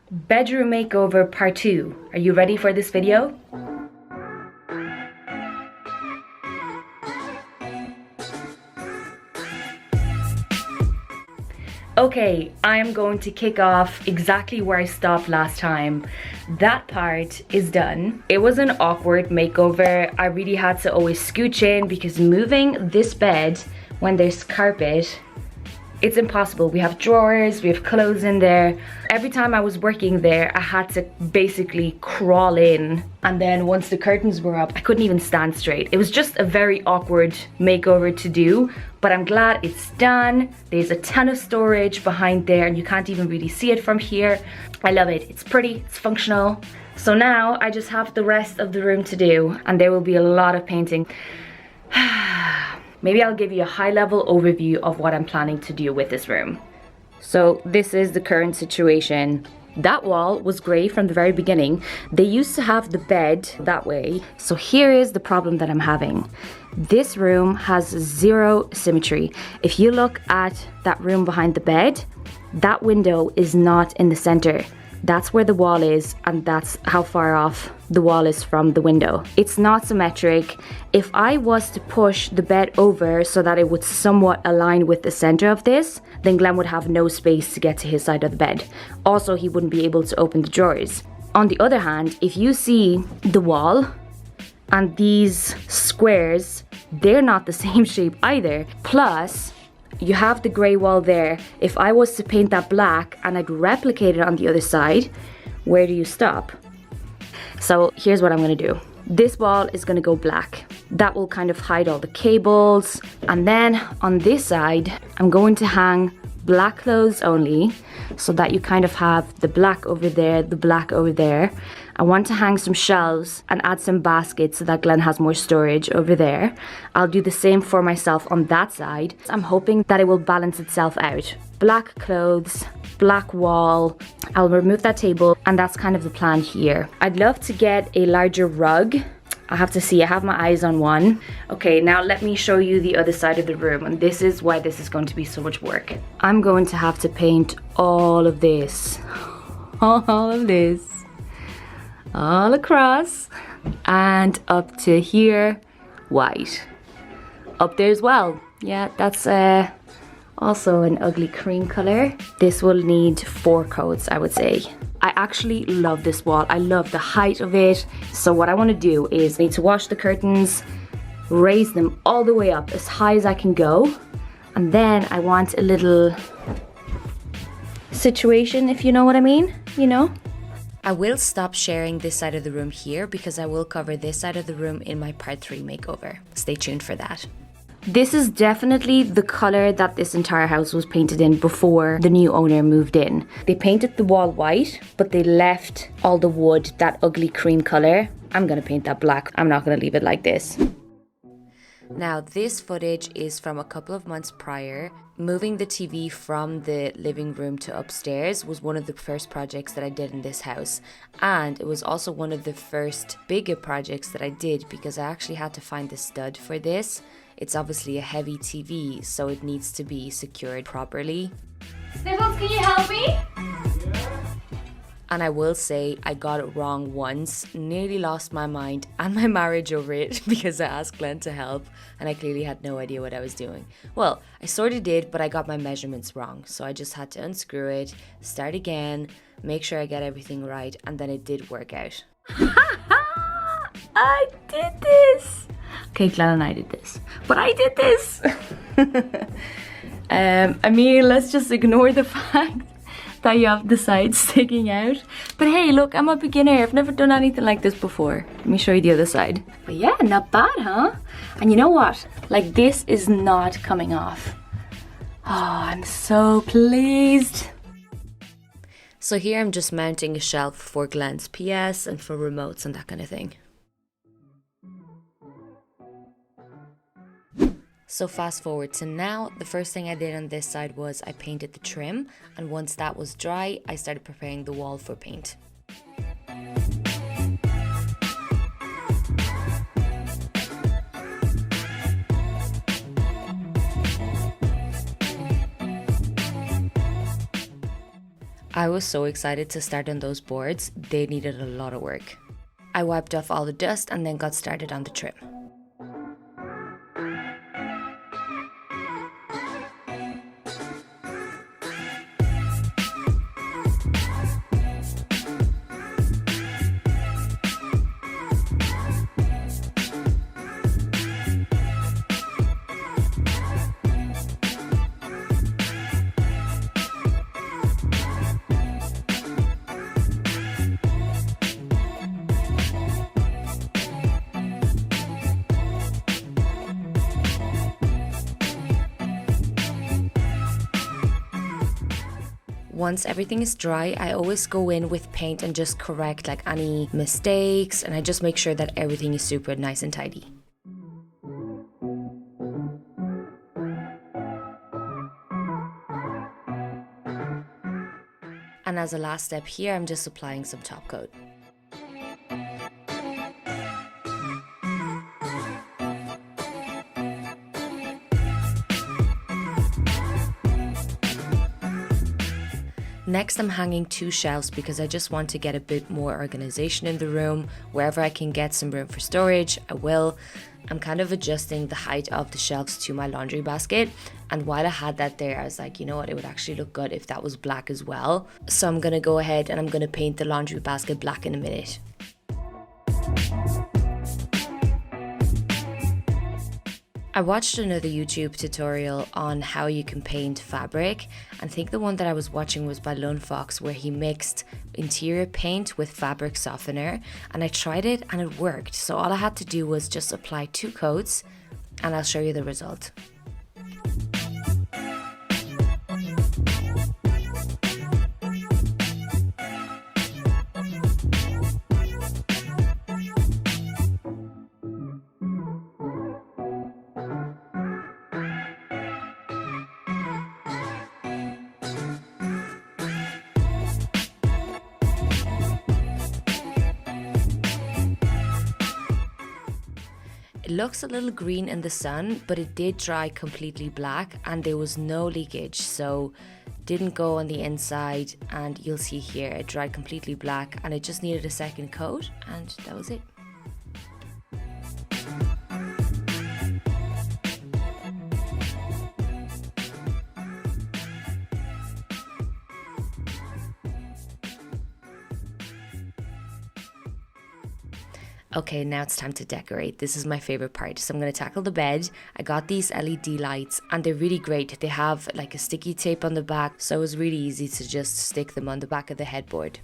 Bedroom makeover part 2. Are you ready for this video? Okay, I'm going to kick off exactly where I stopped last time. That part is done. It was an awkward makeover. I really had to always scooch in because moving this bed when there's carpet, it's impossible. We have drawers, we have clothes in there. Every time I was working there, I had to basically crawl in. And then once the curtains were up, I couldn't even stand straight. It was just a very awkward makeover to do, but I'm glad it's done. There's a ton of storage behind there and you can't even really see it from here. I love it. It's pretty, it's functional. So now I just have the rest of the room to do and there will be a lot of painting. Maybe I'll give you a high-level overview of what I'm planning to do with this room. So this is the current situation. That wall was grey from the very beginning. They used to have the bed that way. So here is the problem that I'm having. This room has zero symmetry. If you look at that room behind the bed, that window is not in the center. That's where the wall is, and that's how far off the wall is from the window. It's not symmetric. If I was to push the bed over so that it would somewhat align with the center of this, then Glenn would have no space to get to his side of the bed. Also, he wouldn't be able to open the drawers. On the other hand, if you see the wall and these squares, they're not the same shape either. Plus, you have the grey wall there. If I was to paint that black and I'd replicate it on the other side, where do you stop? So here's what I'm gonna do. This wall is gonna go black. That will kind of hide all the cables. And then on this side, I'm going to hang black clothes only so that you kind of have the black over there, the black over there. I want to hang some shelves and add some baskets so that Glenn has more storage over there. I'll do the same for myself on that side. I'm hoping that it will balance itself out. Black clothes, black wall. I'll remove that table and that's kind of the plan here. I'd love to get a larger rug. I have to see, I have my eyes on one. Okay, now let me show you the other side of the room, and this is why this is going to be so much work. I'm going to have to paint all of this. All of this. All across and up to here, white. Up there as well. Yeah, that's also an ugly cream color. This will need 4 coats, I would say. I actually love this wall. I love the height of it. So what I want to do is I need to wash the curtains, raise them all the way up as high as I can go. And then I want a little situation, if you know what I mean, you know? I will stop sharing this side of the room here because I will cover this side of the room in my part 3 makeover. Stay tuned for that. This is definitely the color that this entire house was painted in before the new owner moved in. They painted the wall white, but they left all the wood that ugly cream color. I'm gonna paint that black. I'm not gonna leave it like this. Now this footage is from a couple of months prior. Moving the TV from the living room to upstairs was one of the first projects that I did in this house, and it was also one of the first bigger projects that I did because I actually had to find the stud for this. It's obviously a heavy TV, so it needs to be secured properly. Sniffles, can you help me? And I will say I got it wrong once, nearly lost my mind and my marriage over it because I asked Glenn to help and I clearly had no idea what I was doing. Well, I sort of did, but I got my measurements wrong. So I just had to unscrew it, start again, make sure I get everything right, and then it did work out. I did this! Okay, Glenn and I did this, but I did this! I mean, let's just ignore the fact that you have the sides sticking out. But hey, look, I'm a beginner. I've never done anything like this before. Let me show you the other side. But yeah, not bad, huh? And you know what? Like, this is not coming off. Oh, I'm so pleased. So here I'm just mounting a shelf for Glenn's PS and for remotes and that kind of thing. So fast forward to now, the first thing I did on this side was I painted the trim, and once that was dry, I started preparing the wall for paint. I was so excited to start on those boards, they needed a lot of work. I wiped off all the dust and then got started on the trim. Once everything is dry, I always go in with paint and just correct like any mistakes, and I just make sure that everything is super nice and tidy. And as a last step here, I'm just applying some top coat. Next, I'm hanging 2 shelves because I just want to get a bit more organization in the room. Wherever I can get some room for storage, I will. I'm kind of adjusting the height of the shelves to my laundry basket. And while I had that there, I was like, you know what, it would actually look good if that was black as well. So I'm gonna go ahead and I'm gonna paint the laundry basket black in a minute. I watched another YouTube tutorial on how you can paint fabric, and I think the one that I was watching was by Lone Fox, where he mixed interior paint with fabric softener, and I tried it and it worked. So all I had to do was just apply 2 coats and I'll show you the result. It looks a little green in the sun, but it did dry completely black and there was no leakage, so didn't go on the inside, and you'll see here it dried completely black and it just needed a second coat and that was it. Okay, now it's time to decorate. This is my favorite part. So I'm going to tackle the bed. I got these LED lights and they're really great. They have like a sticky tape on the back, so it was really easy to just stick them on the back of the headboard.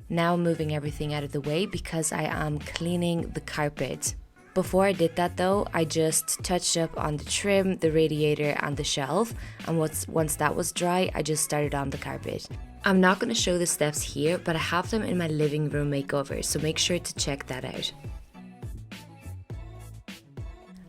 Now I'm moving everything out of the way because I am cleaning the carpet. Before I did that though, I just touched up on the trim, the radiator and the shelf, and once that was dry, I just started on the carpet. I'm not going to show the steps here, but I have them in my living room makeover, so make sure to check that out.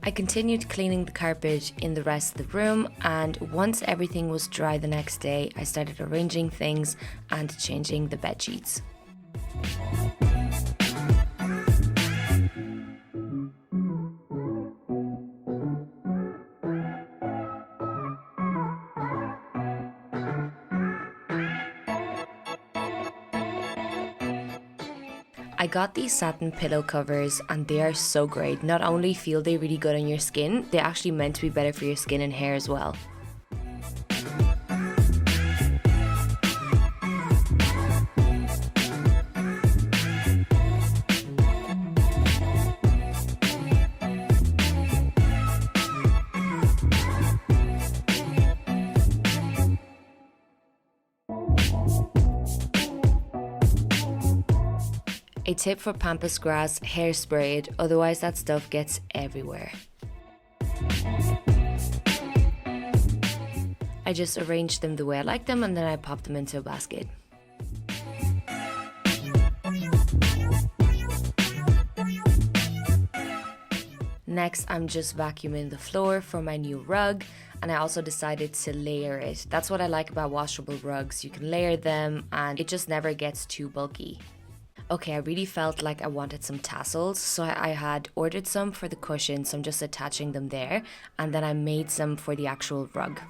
I continued cleaning the carpet in the rest of the room, and once everything was dry the next day, I started arranging things and changing the bed sheets. I got these satin pillow covers and they are so great. Not only feel they really good on your skin, they're actually meant to be better for your skin and hair as well. A tip for pampas grass: hairspray it, otherwise that stuff gets everywhere. I just arranged them the way I like them and then I popped them into a basket. Next, I'm just vacuuming the floor for my new rug, and I also decided to layer it. That's what I like about washable rugs. You can layer them and it just never gets too bulky. Okay, I really felt like I wanted some tassels, so I had ordered some for the cushion, so I'm just attaching them there, and then I made some for the actual rug.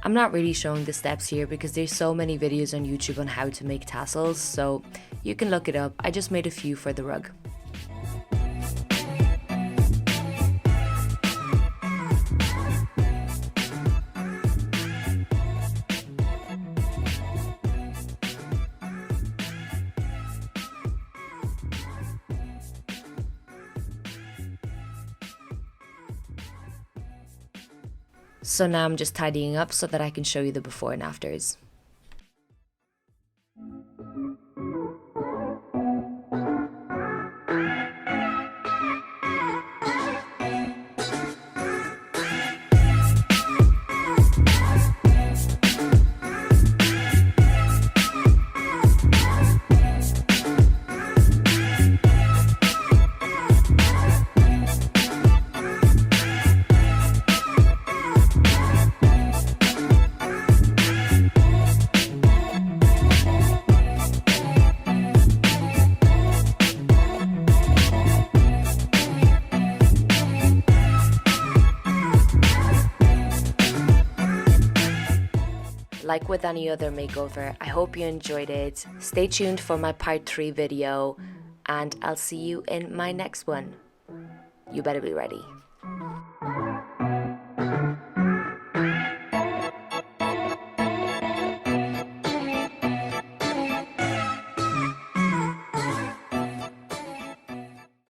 I'm not really showing the steps here because there's so many videos on YouTube on how to make tassels, so you can look it up. I just made a few for the rug. So now I'm just tidying up so that I can show you the before and afters. Like with any other makeover, I hope you enjoyed it. Stay tuned for my part 3 video, and I'll see you in my next one. You better be ready.